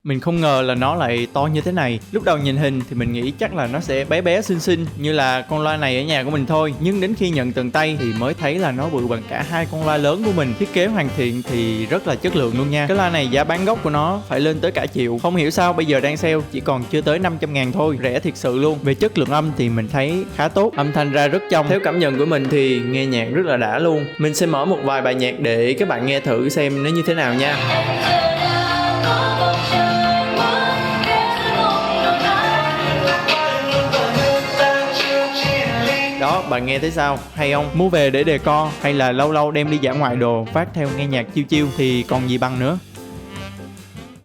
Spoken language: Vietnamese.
Mình không ngờ là nó lại to như thế này. Lúc đầu nhìn hình thì mình nghĩ chắc là nó sẽ bé bé xinh xinh như là con loa này ở nhà của mình thôi. Nhưng đến khi nhận tận tay thì mới thấy là nó bự bằng cả hai con loa lớn của mình. Thiết kế hoàn thiện thì rất là chất lượng luôn nha. Cái loa này giá bán gốc của nó phải lên tới cả triệu. Không hiểu sao bây giờ đang sale chỉ còn chưa tới 500.000 thôi. Rẻ thiệt sự luôn. Về chất lượng âm thì mình thấy khá tốt. Âm thanh ra rất trong. Theo cảm nhận của mình thì nghe nhạc rất là đã luôn. Mình sẽ mở một vài bài nhạc để các bạn nghe thử xem nó như thế nào nha. Đó, bạn nghe thấy sao? Hay không? Mua về để decor hay là lâu lâu đem đi dã ngoại đồ phát theo nghe nhạc chill chill thì còn gì bằng nữa.